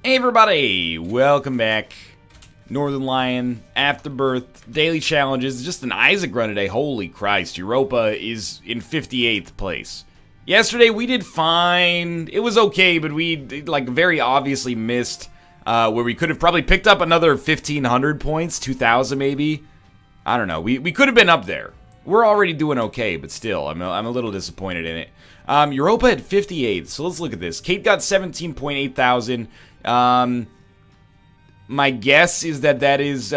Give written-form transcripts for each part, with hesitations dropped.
Hey everybody, welcome back. Northern Lion, Afterbirth, Daily Challenges, just an Isaac run today. Holy Christ, Europa is in 58th place. Yesterday we did fine. It was okay, but we like very obviously missed where we could have probably picked up another 1,500 points, 2,000 maybe. I don't know, we could have been up there. We're already doing okay, but still, I'm a little disappointed in it. Europa at 58th, so let's look at this. Kate got 17.8 thousand. My guess is that is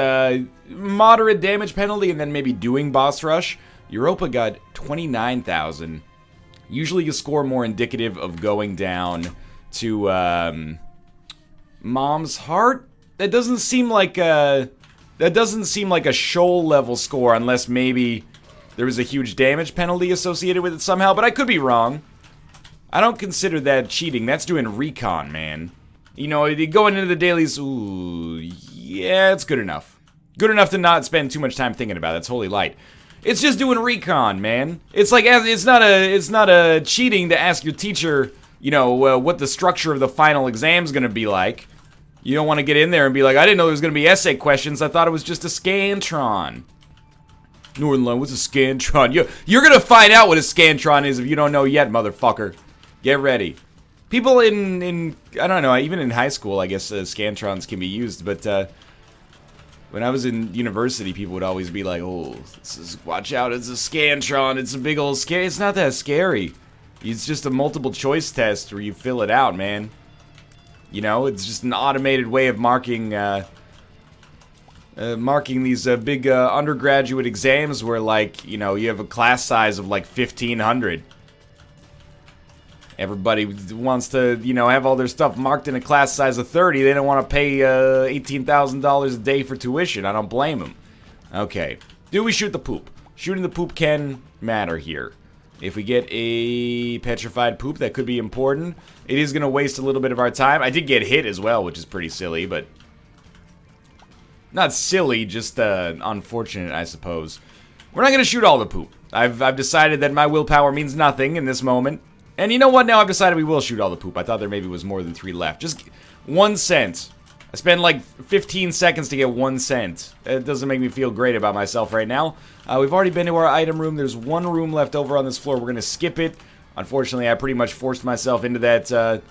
moderate damage penalty and then maybe doing boss rush. Europa got 29,000. Usually a score more indicative of going down to Mom's Heart. That doesn't seem like a shoal level score unless maybe there was a huge damage penalty associated with it somehow, but I could be wrong. I don't consider that cheating. That's doing recon, man. You know, going into the dailies, ooh, yeah, it's good enough. Good enough to not spend too much time thinking about it. It's holy light. It's just doing recon, man. It's like, it's not a cheating to ask your teacher, you know, what the structure of the final exam's gonna be like. You don't want to get in there and be like, I didn't know there was gonna be essay questions. I thought it was just a Scantron. Northern Lion, what's a Scantron? You're gonna find out what a Scantron is if you don't know yet, motherfucker. Get ready. People in I don't know, even in high school, I guess Scantrons can be used, but when I was in university, people would always be like, oh, watch out, it's a Scantron, it's a big old scary. It's not that scary. It's just a multiple choice test where you fill it out, man. You know, it's just an automated way of marking these big undergraduate exams where, like, you know, you have a class size of like 1,500. Everybody wants to, you know, have all their stuff marked in a class size of 30. They don't want to pay $18,000 a day for tuition. I don't blame them. Okay. Do we shoot the poop? Shooting the poop can matter here. If we get a petrified poop, that could be important. It is going to waste a little bit of our time. I did get hit as well, which is pretty silly, but not silly, just unfortunate, I suppose. We're not going to shoot all the poop. I've decided that my willpower means nothing in this moment. And you know what? Now I've decided we will shoot all the poop. I thought there maybe was more than 3 left. Just 1 cent. I spent like 15 seconds to get 1 cent. It doesn't make me feel great about myself right now. We've already been to our item room. There's 1 room left over on this floor. We're going to skip it. Unfortunately, I pretty much forced myself into that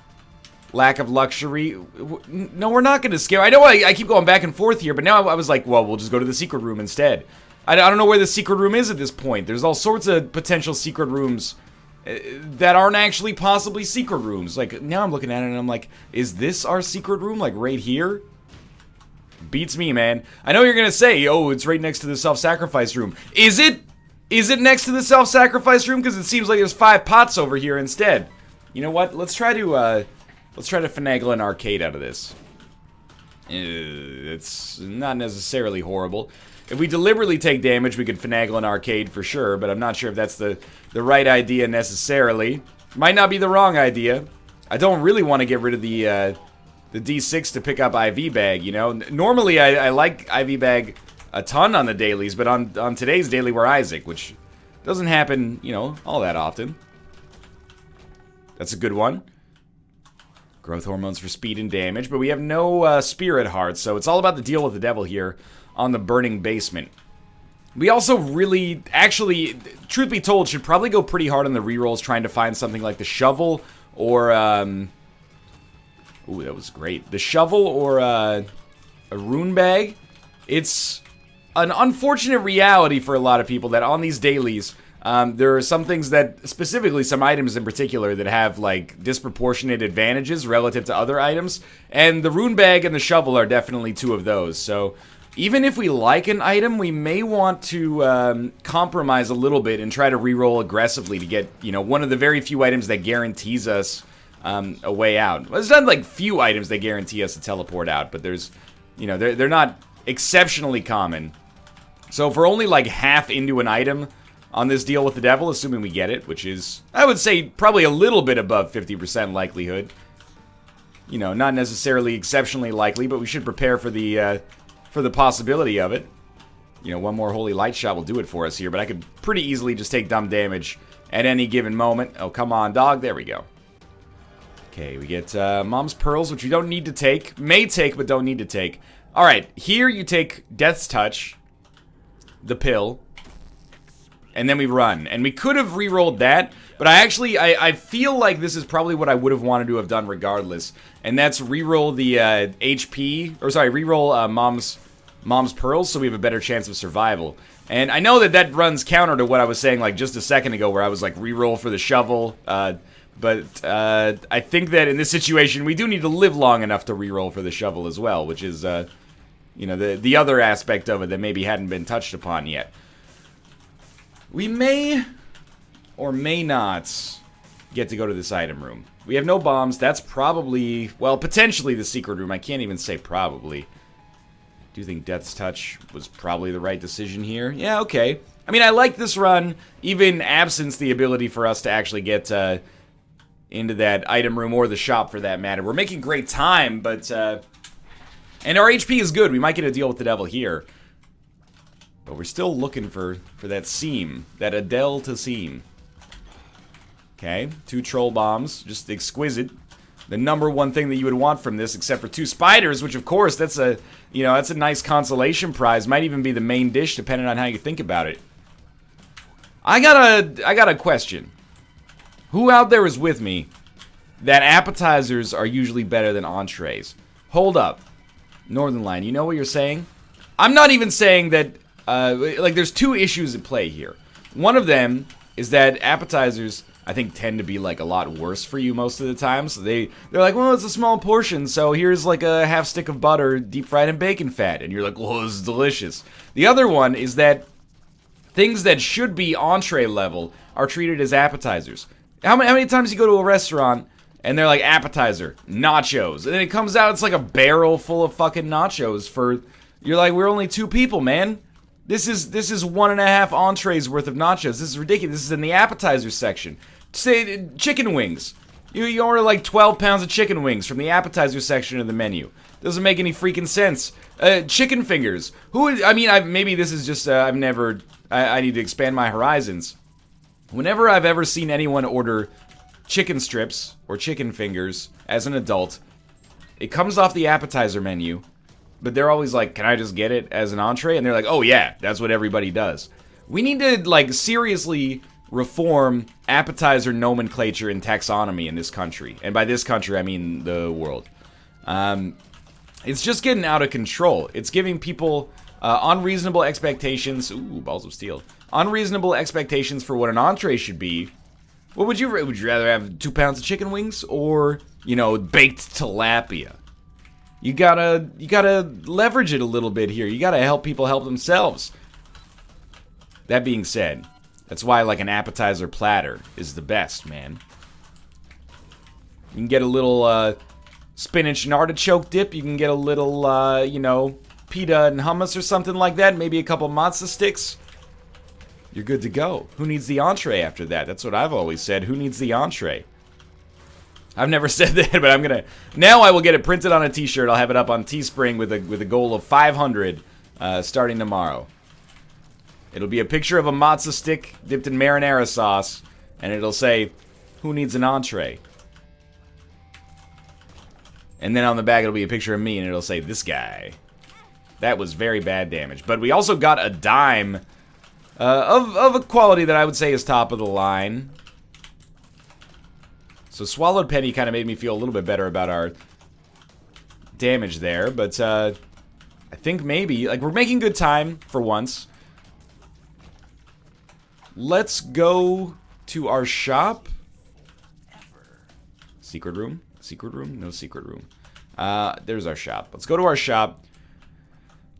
lack of luxury. No, we're not going to skip. I know I keep going back and forth here, but now I was like, well, we'll just go to the secret room instead. I don't know where the secret room is at this point. There's all sorts of potential secret rooms that aren't actually possibly secret rooms. Like, now I'm looking at it and I'm like, is this our secret room? Like, right here? Beats me, man. I know you're gonna say, oh, it's right next to the self-sacrifice room. Is it? Is it next to the self-sacrifice room? Because it seems like there's 5 pots over here instead. You know what? Let's try to finagle an arcade out of this. It's not necessarily horrible. If we deliberately take damage, we could finagle an arcade for sure, but I'm not sure if that's the right idea necessarily. Might not be the wrong idea. I don't really want to get rid of the D6 to pick up IV bag, you know? Normally, I like IV bag a ton on the dailies, but on today's daily we're Isaac, which doesn't happen, you know, all that often. That's a good one. Growth hormones for speed and damage, but we have no spirit hearts, so it's all about the deal with the devil here on the burning basement. We also really, actually, truth be told, should probably go pretty hard on the rerolls trying to find something like the shovel or, ooh, that was great. The shovel or a rune bag. It's an unfortunate reality for a lot of people that on these dailies, there are some things that, specifically some items in particular, that have, like, disproportionate advantages relative to other items. And the rune bag and the shovel are definitely 2 of those, so even if we like an item, we may want to compromise a little bit and try to reroll aggressively to get, you know, one of the very few items that guarantees us a way out. Well, there's not like few items that guarantee us to teleport out, but there's, you know, they're not exceptionally common. So if we're only like half into an item on this deal with the devil, assuming we get it, which is, I would say, probably a little bit above 50% likelihood. You know, not necessarily exceptionally likely, but we should prepare for the possibility of it. You know, 1 more holy light shot will do it for us here, but I could pretty easily just take dumb damage at any given moment. Oh, come on, dog. There we go. Okay, we get Mom's Pearls, which we don't need to take. May take, but don't need to take. Alright, here you take Death's Touch, the pill, and then we run. And we could have re-rolled that, but I feel like this is probably what I would have wanted to have done regardless. And that's re-roll the re-roll Mom's Pearls so we have a better chance of survival. And I know that runs counter to what I was saying like just a second ago where I was like re-roll for the shovel, but I think that in this situation we do need to live long enough to re-roll for the shovel as well, which is, you know, the other aspect of it that maybe hadn't been touched upon yet. We may or may not get to go to this item room. We have no bombs. That's probably, well, potentially the secret room. I can't even say probably. Do you think Death's Touch was probably the right decision here? Yeah, okay. I mean, I like this run, even absence the ability for us to actually get into that item room or the shop for that matter. We're making great time, but and our HP is good. We might get a deal with the devil here. But we're still looking for that seam, that Adele to seam. Okay, 2 troll bombs, just exquisite. The number one thing that you would want from this, except for 2 spiders, which of course that's a, you know, that's a nice consolation prize. Might even be the main dish, depending on how you think about it. I got a question. Who out there is with me that appetizers are usually better than entrees? Hold up, Northern Line. You know what you're saying? I'm not even saying that. Like, there's 2 issues at play here. One of them is that appetizers, I think, tend to be, like, a lot worse for you most of the time. So they're like, well, it's a small portion, so here's, like, a half stick of butter deep fried in bacon fat. And you're like, well, this is delicious. The other one is that things that should be entree level are treated as appetizers. How many times you go to a restaurant and they're like, appetizer, nachos, and then it comes out, it's like a barrel full of fucking nachos for, you're like, we're only 2 people, man. This is 1.5 entrees worth of nachos. This is ridiculous. This is in the appetizer section. Say chicken wings. You order like 12 pounds of chicken wings from the appetizer section of the menu. Doesn't make any freaking sense. Chicken fingers. Maybe this is just I need to expand my horizons. Whenever I've ever seen anyone order chicken strips or chicken fingers as an adult, it comes off the appetizer menu. But they're always like, can I just get it as an entree? And they're like, oh yeah, that's what everybody does. We need to, like, seriously reform appetizer nomenclature and taxonomy in this country. And by this country, I mean the world. It's just getting out of control. It's giving people unreasonable expectations. Ooh, balls of steel. Unreasonable expectations for what an entree should be. What would you rather have 2 pounds of chicken wings or, you know, baked tilapia? You gotta leverage it a little bit here. You gotta help people help themselves. That being said, that's why like an appetizer platter is the best, man. You can get a little spinach and artichoke dip. You can get a little, you know, pita and hummus or something like that. Maybe a couple matzo sticks. You're good to go. Who needs the entree after that? That's what I've always said. Who needs the entree? I've never said that, but I'm gonna. Now I will get it printed on a T-shirt. I'll have it up on Teespring with a goal of 500 starting tomorrow. It'll be a picture of a matzo stick dipped in marinara sauce, and it'll say, "Who needs an entree?" And then on the back it'll be a picture of me, and it'll say, "This guy." That was very bad damage. But we also got a dime of a quality that I would say is top of the line. So Swallowed Penny kind of made me feel a little bit better about our damage there, but I think maybe, like, we're making good time for once. Let's go to our shop. Secret room? Secret room? No secret room. There's our shop. Let's go to our shop.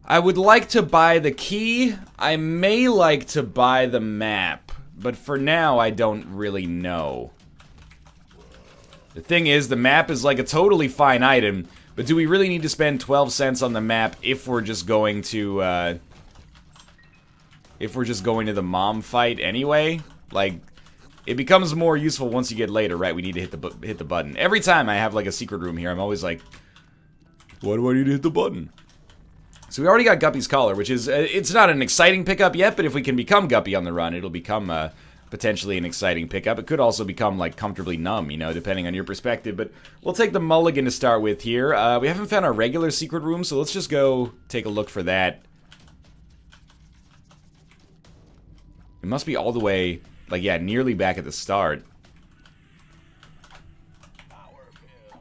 I would like to buy the key. I may like to buy the map, but for now I don't really know. The thing is, the map is like a totally fine item, but do we really need to spend 12 cents on the map if we're just going to, the mom fight anyway? Like, it becomes more useful once you get later, right? We need to hit the button. Every time I have, like, a secret room here, I'm always like, why do I need to hit the button? So we already got Guppy's Collar, which is, it's not an exciting pickup yet, but if we can become Guppy on the run, it'll become a potentially an exciting pickup. It could also become, like, comfortably numb, you know, depending on your perspective. But we'll take the mulligan to start with here. We haven't found our regular secret room, so let's just go take a look for that. It must be all the way, like, yeah, nearly back at the start.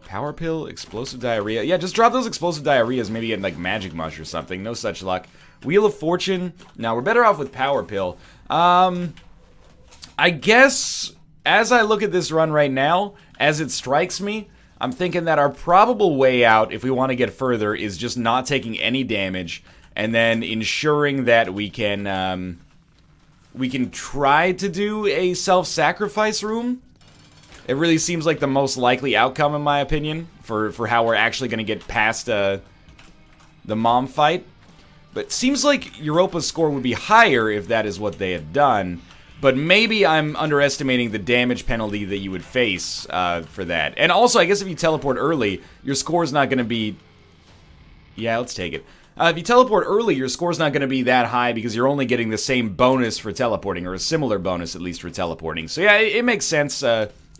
Power pill, explosive diarrhea. Yeah, just drop those explosive diarrheas, maybe in, like, magic mush or something. No such luck. Wheel of Fortune. Now, we're better off with power pill. I guess, as I look at this run right now, as it strikes me, I'm thinking that our probable way out, if we want to get further, is just not taking any damage, and then ensuring that we can try to do a self-sacrifice room. It really seems like the most likely outcome, in my opinion, for how we're actually going to get past the mom fight. But it seems like Europa's score would be higher if that is what they had done. But maybe I'm underestimating the damage penalty that you would face for that. And also, I guess if you teleport early, your score's not going to be... Yeah, let's take it. If you teleport early, your score's not going to be that high because you're only getting the same bonus for teleporting, or a similar bonus, at least, for teleporting. So yeah, it makes sense.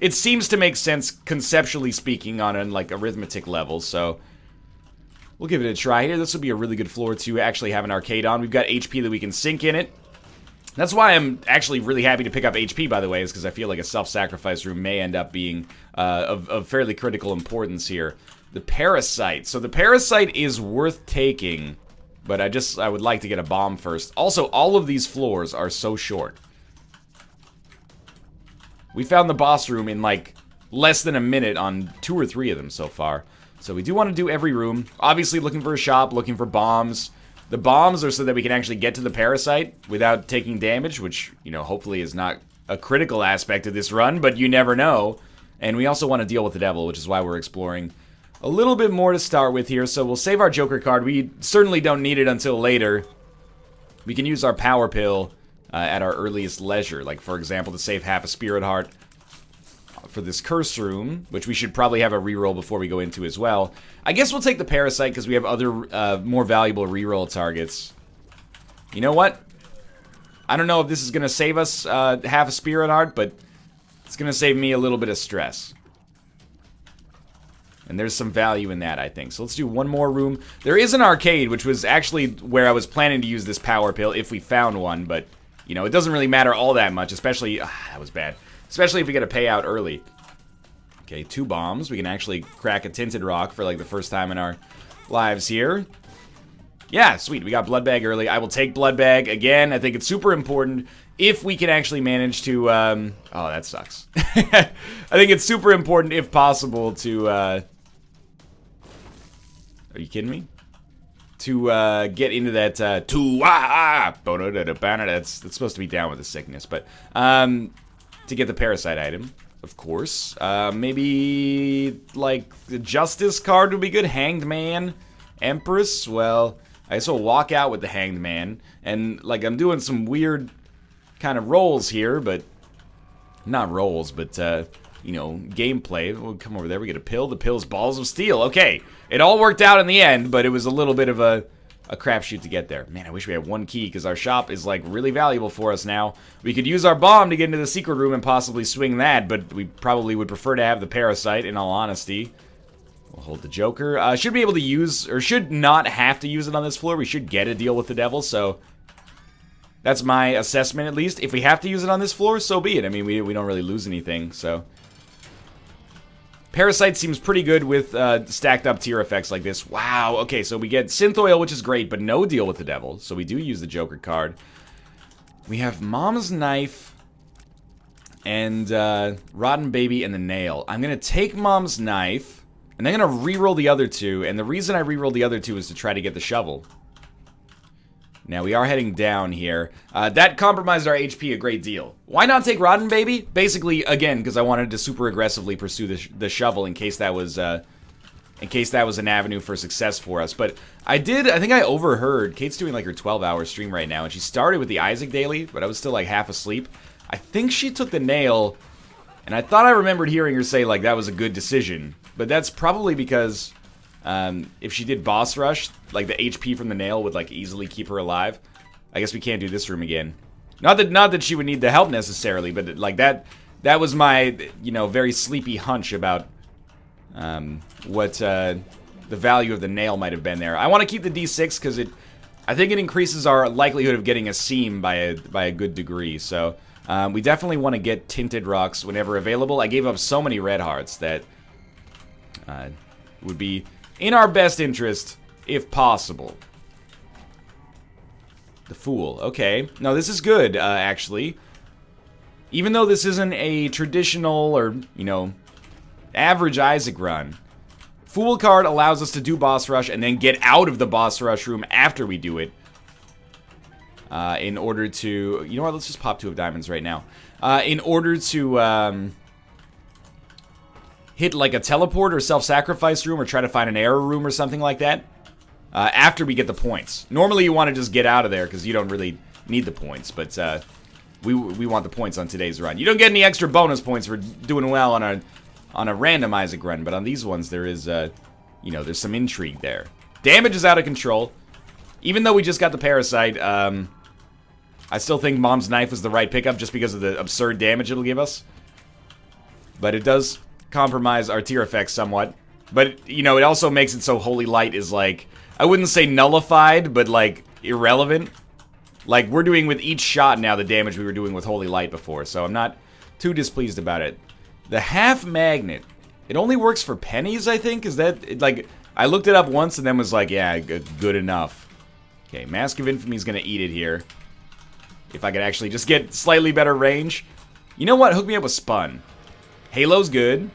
It seems to make sense, conceptually speaking, on a, like, arithmetic level, so... We'll give it a try here. This would be a really good floor to actually have an arcade on. We've got HP that we can sink in it. That's why I'm actually really happy to pick up HP, by the way, is because I feel like a self-sacrifice room may end up being of fairly critical importance here. The Parasite. So the Parasite is worth taking, but I would like to get a bomb first. Also, all of these floors are so short. We found the boss room in, like, less than a minute on 2 or 3 of them so far. So we do want to do every room. Obviously looking for a shop, looking for bombs. The bombs are so that we can actually get to the Parasite without taking damage, which, you know, hopefully is not a critical aspect of this run, but you never know. And we also want to deal with the devil, which is why we're exploring a little bit more to start with here. So we'll save our Joker card. We certainly don't need it until later. We can use our power pill at our earliest leisure. Like, for example, to save half a spirit heart for this curse room, which we should probably have a reroll before we go into as well. I guess we'll take the Parasite because we have other more valuable reroll targets. You know what? I don't know if this is going to save us half a spirit heart, but it's going to save me a little bit of stress. And there's some value in that, I think. So let's do one more room. There is an arcade, which was actually where I was planning to use this power pill if we found one, but, you know, it doesn't really matter all that much, especially... that was bad. Especially if we get a payout early. Okay, 2 bombs. We can actually crack a Tinted Rock for, like, the first time in our lives here. Yeah, sweet. We got Blood Bag early. I will take Blood Bag. Again, I think it's super important if we can actually manage to... oh, that sucks. I think it's super important, if possible, to... Are you kidding me? To get into that... That's supposed to be down with the sickness, but... to get the Parasite item, of course. Maybe, like, the Justice card would be good. Hanged Man, Empress. Well, I guess we'll walk out with the Hanged Man. And, like, I'm doing some weird kind of rolls here, but... Not rolls, but, you know, gameplay. We'll come over there. We get a pill. The pill's Balls of Steel. Okay. It all worked out in the end, but it was a little bit of a crapshoot to get there. Man, I wish we had 1 key, because our shop is, like, really valuable for us now. We could use our bomb to get into the secret room and possibly swing that, but we probably would prefer to have the Parasite, in all honesty. We'll hold the Joker. Should be able to use, or should not have to use it on this floor. We should get a deal with the devil, so... That's my assessment, at least. If we have to use it on this floor, so be it. I mean, we don't really lose anything, so... Parasite seems pretty good with stacked up tier effects like this. Wow, okay, so we get Synth Oil, which is great, but no deal with the devil. So we do use the Joker card. We have Mom's Knife and Rotten Baby and the Nail. I'm going to take Mom's Knife, and I'm going to reroll the other 2. And the reason I reroll the other 2 is to try to get the shovel. Now, we are heading down here. That compromised our HP a great deal. Why not take Rotten Baby? Basically, again, because I wanted to super aggressively pursue the shovel in case that was an avenue for success for us. But I think I overheard, Kate's doing like her 12-hour stream right now, and she started with the Isaac daily, but I was still like half asleep. I think she took the nail, and I thought I remembered hearing her say like that was a good decision. But that's probably because... if she did boss rush, like the HP from the nail would like easily keep her alive. I guess we can't do this room again. Not that she would need the help necessarily, but like that was my, you know, very sleepy hunch about what the value of the nail might have been there. I want to keep the D6 because I think it increases our likelihood of getting a seam by a good degree. So we definitely want to get tinted rocks whenever available. I gave up so many red hearts that would be in our best interest if possible. The Fool. Okay. No, this is good, actually. Even though this isn't a traditional or, you know, average Isaac run, Fool card allows us to do boss rush and then get out of the boss rush room after we do it. In order to... You know what? Let's just pop 2 of diamonds right now. In order to hit like a teleport or self-sacrifice room or try to find an error room or something like that. After we get the points. Normally you want to just get out of there because you don't really need the points, but we want the points on today's run. You don't get any extra bonus points for doing well on a random Isaac run, but on these ones there is, you know, there's some intrigue there. Damage is out of control. Even though we just got the Parasite, I still think Mom's Knife was the right pickup just because of the absurd damage it'll give us. But it does compromise our tier effects somewhat. But, you know, it also makes it so Holy Light is like... I wouldn't say nullified, but, like, irrelevant. Like, we're doing with each shot now the damage we were doing with Holy Light before, so I'm not too displeased about it. The half magnet. It only works for pennies, I think? Is that, like, I looked it up once and then was like, yeah, good enough. Okay, Mask of Infamy is gonna eat it here. If I could actually just get slightly better range. You know what? Hook me up with Spun. Halo's good.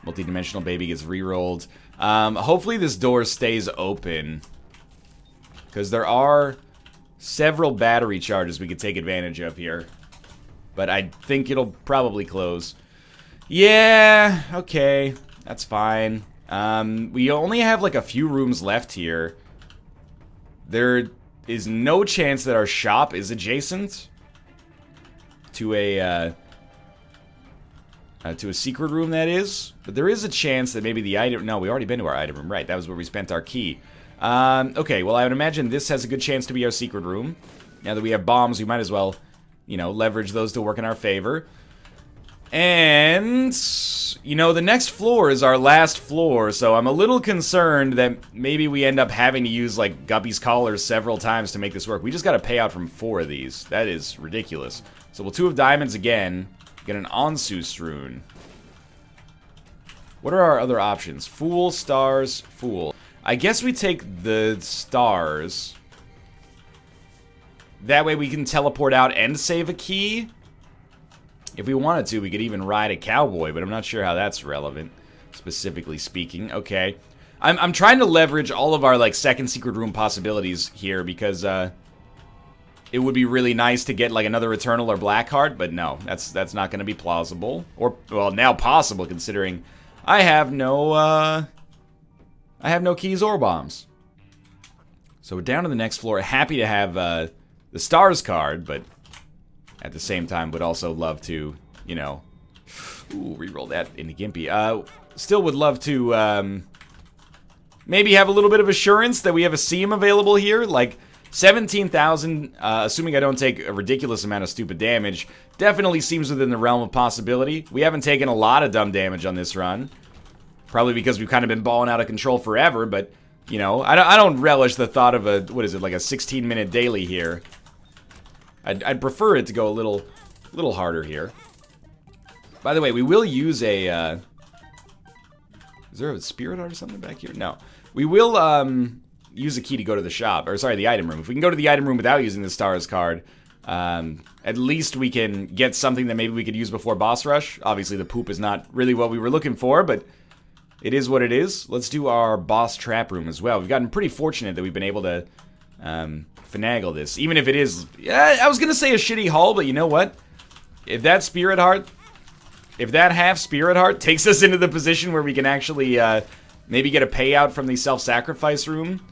Multidimensional Baby gets re-rolled. Hopefully this door stays open. Because there are several battery charges we could take advantage of here. But I think it'll probably close. Yeah, okay. That's fine. We only have like a few rooms left here. There is no chance that our shop is adjacent to a secret room, that is. But there is a chance that maybe the item... No, we already been to our item room. Right, that was where we spent our key. Okay, well, I would imagine this has a good chance to be our secret room. Now that we have bombs, we might as well, you know, leverage those to work in our favor. And, you know, the next floor is our last floor, so I'm a little concerned that maybe we end up having to use, like, Guppy's Collar several times to make this work. We just gotta pay out from 4 of these. That is ridiculous. So we'll 2 of diamonds again. Get an Onsus rune. What are our other options? Fool, stars, fool. I guess we take the stars. That way we can teleport out and save a key. If we wanted to, we could even ride a cowboy, but I'm not sure how that's relevant, specifically speaking. Okay. I'm trying to leverage all of our, like, second secret room possibilities here because, it would be really nice to get, like, another Eternal or Black Heart, but no, that's not going to be plausible. Or, well, now possible, considering I have no keys or bombs. So we're down to the next floor. Happy to have, the Stars card, but at the same time would also love to, you know... Ooh, reroll that into Gimpy. Still would love to, maybe have a little bit of assurance that we have a seam available here, like... 17,000, assuming I don't take a ridiculous amount of stupid damage, definitely seems within the realm of possibility. We haven't taken a lot of dumb damage on this run. Probably because we've kind of been balling out of control forever, but, you know, I don't relish the thought of a, what is it, like a 16-minute daily here. I'd prefer it to go a little harder here. By the way, we will use a, is there a spirit heart or something back here? No. We will, use a key to go to the shop, or sorry, the item room. If we can go to the item room without using the stars card, at least we can get something that maybe we could use before boss rush. Obviously, the poop is not really what we were looking for, but it is what it is. Let's do our boss trap room as well. We've gotten pretty fortunate that we've been able to finagle this, even if it is, I was gonna say a shitty haul, but you know what? If that spirit heart, if that half spirit heart takes us into the position where we can actually maybe get a payout from the self-sacrifice room,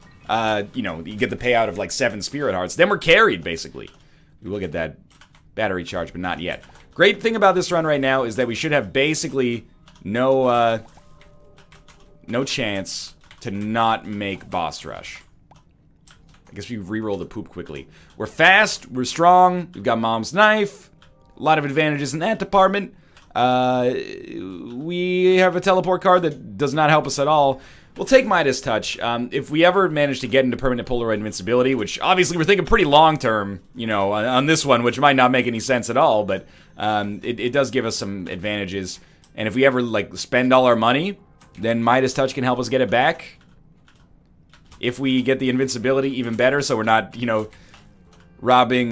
you know, you get the payout of like 7 spirit hearts, then we're carried, basically. We will get that battery charge, but not yet. Great thing about this run right now is that we should have basically no chance to not make boss rush. I guess we reroll the poop quickly. We're fast, we're strong, we've got Mom's Knife. A lot of advantages in that department. We have a teleport card that does not help us at all. We'll take Midas Touch. If we ever manage to get into permanent Polaroid invincibility, which obviously we're thinking pretty long term, you know, on this one, which might not make any sense at all, but it does give us some advantages. And if we ever, like, spend all our money, then Midas Touch can help us get it back. If we get the invincibility, even better, so we're not, you know, robbing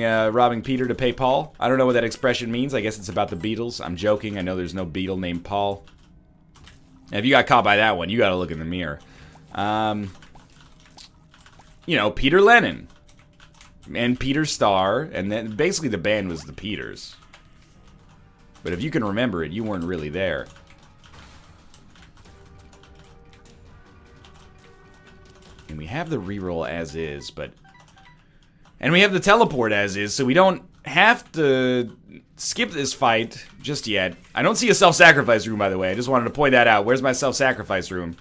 Peter to pay Paul. I don't know what that expression means. I guess it's about the Beatles. I'm joking. I know there's no Beatle named Paul. And if you got caught by that one, you got to look in the mirror. You know, Peter Lennon. And Peter Starr. And then basically the band was the Peters. But if you can remember it, you weren't really there. And we have the reroll as is, but... And we have the teleport as is, so we don't have to skip this fight just yet. I don't see a self-sacrifice room, by the way. I just wanted to point that out. Where's my self-sacrifice room?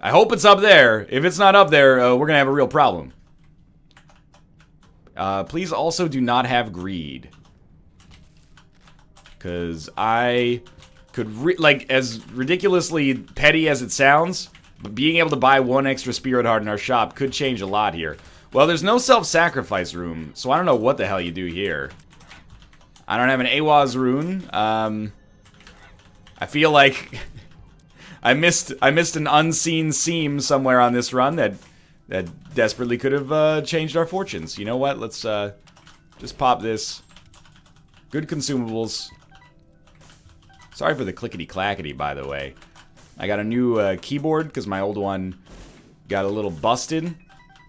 I hope it's up there. If it's not up there, we're going to have a real problem. Please also do not have greed. Because I could, like, as ridiculously petty as it sounds... But being able to buy one extra Spirit Heart in our shop could change a lot here. Well, there's no self-sacrifice room, so I don't know what the hell you do here. I don't have an Awaz rune. I feel like I missed an unseen seam somewhere on this run that desperately could have changed our fortunes. You know what? Let's just pop this. Good consumables. Sorry for the clickety-clackety, by the way. I got a new keyboard because my old one got a little busted.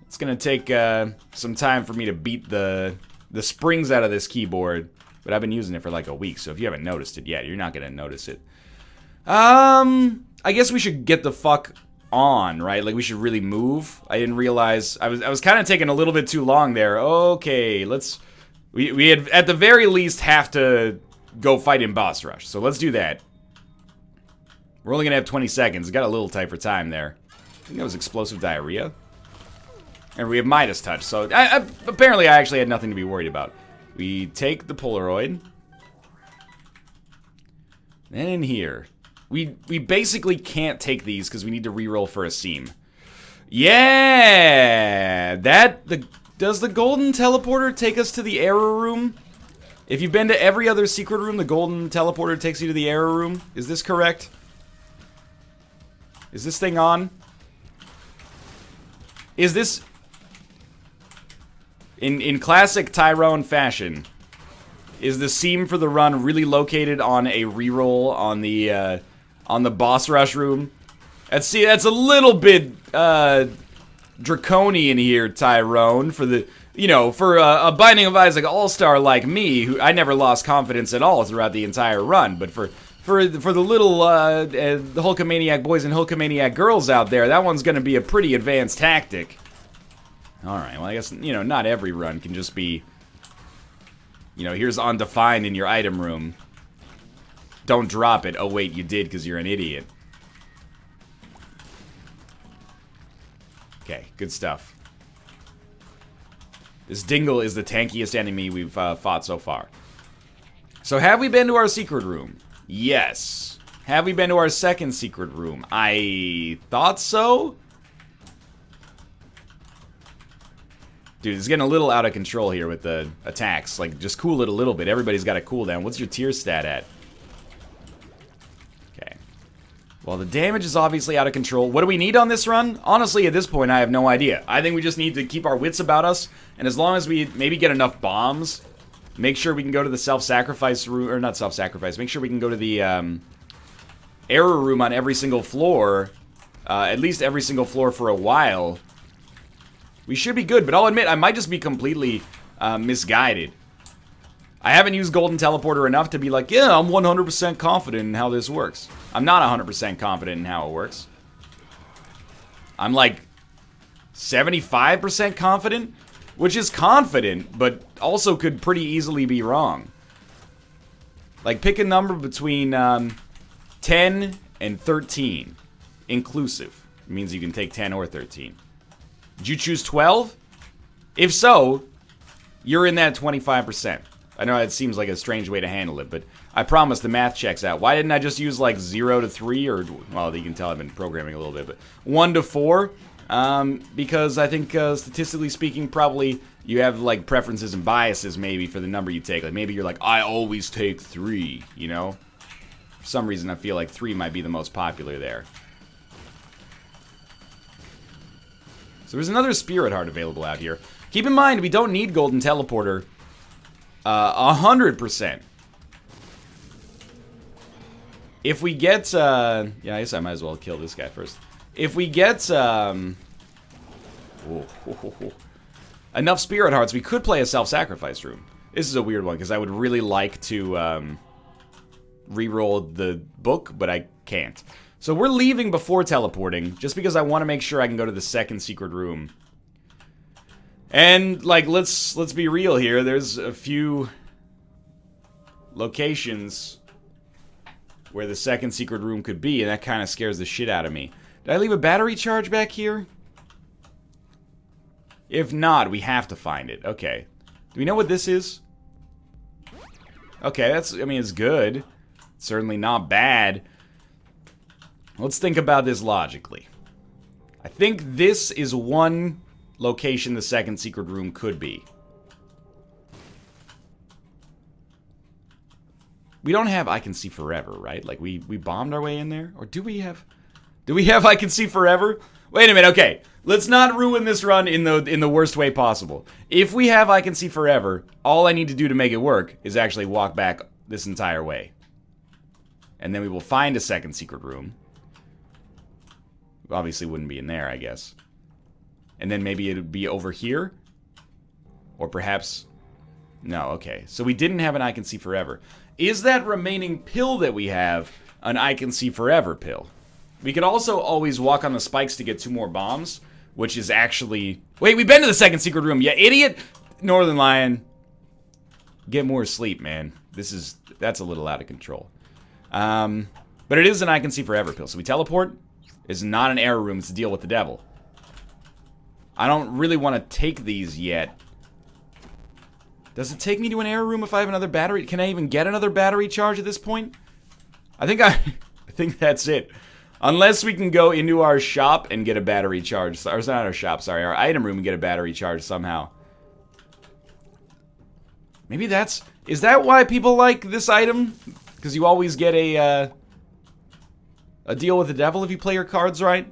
It's gonna take some time for me to beat the springs out of this keyboard, but I've been using it for like a week, so if you haven't noticed it yet, you're not gonna notice it. I guess we should get the fuck on, right? Like we should really move. I didn't realize I was kind of taking a little bit too long there. Okay, we had at the very least have to go fight in boss rush, so let's do that. We're only going to have 20 seconds. Got a little tight for time there. I think that was explosive diarrhea. And we have Midas Touch, so apparently I actually had nothing to be worried about. We take the Polaroid. And in here. We basically can't take these because we need to reroll for a seam. Yeah! Does the golden teleporter take us to the error room? If you've been to every other secret room, the golden teleporter takes you to the error room. Is this correct? Is this thing on? Is this... In classic Tyrone fashion, is the seam for the run really located on a reroll on the boss rush room? That's a little bit draconian here, Tyrone, for the... You know, for a Binding of Isaac all-star like me, who I never lost confidence at all throughout the entire run, but for the little the Hulkamaniac boys and Hulkamaniac girls out there, that one's going to be a pretty advanced tactic. Alright, well I guess, you know, not every run can just be, you know, here's Undefined in your item room. Don't drop it. Oh wait, you did because you're an idiot. Okay, good stuff. This Dingle is the tankiest enemy we've fought so far. So have we been to our secret room? Yes. Have we been to our second secret room? I thought so? Dude, it's getting a little out of control here with the attacks. Like, just cool it a little bit. Everybody's got a cooldown. What's your tier stat at? Okay. Well, the damage is obviously out of control. What do we need on this run? Honestly, at this point, I have no idea. I think we just need to keep our wits about us. And as long as we maybe get enough bombs... Make sure we can go to the self-sacrifice room, or not self-sacrifice, make sure we can go to the error room on every single floor, at least every single floor for a while. We should be good, but I'll admit, I might just be completely misguided. I haven't used Golden Teleporter enough to be like, yeah, I'm 100% confident in how this works. I'm not 100% confident in how it works. I'm like 75% confident, which is confident, but also could pretty easily be wrong. Like, pick a number between 10 and 13, inclusive. It means you can take 10 or 13. Did you choose 12? If so, you're in that 25%. I know it seems like a strange way to handle it, but I promise the math checks out. Why didn't I just use like 0 to 3 or, well, you can tell I've been programming a little bit, but 1 to 4? Because I think statistically speaking, probably you have like preferences and biases maybe for the number you take. Like maybe you're like, I always take 3, you know? For some reason I feel like 3 might be the most popular there. So there's another Spirit Heart available out here. Keep in mind, we don't need Golden Teleporter 100%. If we get, yeah, I guess I might as well kill this guy first. If we get, enough Spirit Hearts, we could play a self-sacrifice room. This is a weird one, because I would really like to, re-roll the book, but I can't. So we're leaving before teleporting, just because I want to make sure I can go to the second secret room. And, like, let's be real here. There's a few locations where the second secret room could be, and that kind of scares the shit out of me. Did I leave a battery charge back here? If not, we have to find it. Okay. Do we know what this is? Okay, that's, I mean, it's good. It's certainly not bad. Let's think about this logically. I think this is one location the second secret room could be. We don't have I Can See Forever, right? Like, we bombed our way in there? Or do we have... Do we have I Can See Forever? Wait a minute, okay. Let's not ruin this run in the worst way possible. If we have I Can See Forever, all I need to do to make it work is actually walk back this entire way. And then we will find a second secret room. Obviously wouldn't be in there, I guess. And then maybe it would be over here? Or perhaps... No, okay. So we didn't have an I Can See Forever. Is that remaining pill that we have an I Can See Forever pill? We could also always walk on the spikes to get 2 more bombs, which is actually... Wait, we've been to the second secret room, you idiot! Northern Lion. Get more sleep, man. That's a little out of control. But it is an I Can See Forever pill. So we teleport. It's not an error room, it's to deal with the devil. I don't really want to take these yet. Does it take me to an error room if I have another battery? Can I even get another battery charge at this point? I think that's it. Unless we can go into our shop and get a battery charge. Or it's not our shop, sorry. Our item room and get a battery charge somehow. Maybe that's... Is that why people like this item? Because you always get a deal with the devil if you play your cards right?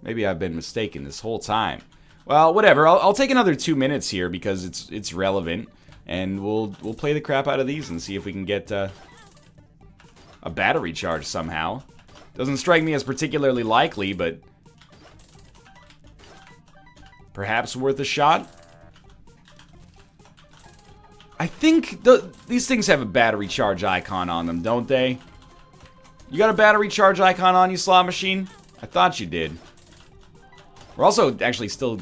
Maybe I've been mistaken this whole time. Well, whatever. I'll take another 2 minutes here because it's relevant. And we'll play the crap out of these and see if we can get a battery charge somehow. Doesn't strike me as particularly likely, but perhaps worth a shot. I think these things have a battery charge icon on them, don't they? You got a battery charge icon on you, slot machine? I thought you did. We're also actually still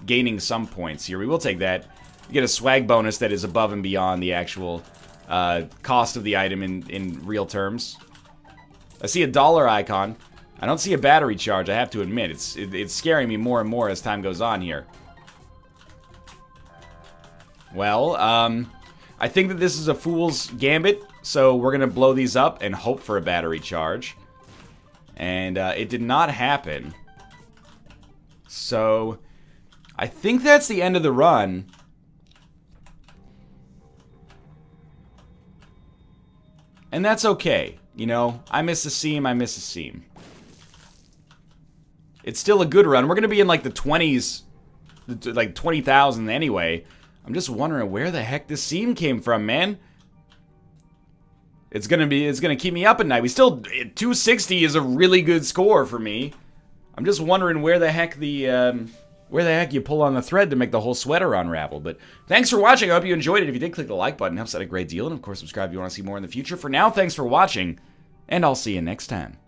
gaining some points here. We will take that. You get a swag bonus that is above and beyond the actual cost of the item in real terms. I see a dollar icon. I don't see a battery charge, I have to admit. It's scaring me more and more as time goes on here. Well, I think that this is a fool's gambit, so we're going to blow these up and hope for a battery charge. And it did not happen. So, I think that's the end of the run. And that's okay. You know, I miss a seam, I miss a seam. It's still a good run. We're going to be in like the 20s, like 20,000 anyway. I'm just wondering where the heck this seam came from, man. It's going to keep me up at night. 260 is a really good score for me. I'm just wondering where the heck you pull on the thread to make the whole sweater unravel. But thanks for watching. I hope you enjoyed it. If you did, click the like button. It helps out a great deal. And of course, subscribe if you want to see more in the future. For now, thanks for watching, and I'll see you next time.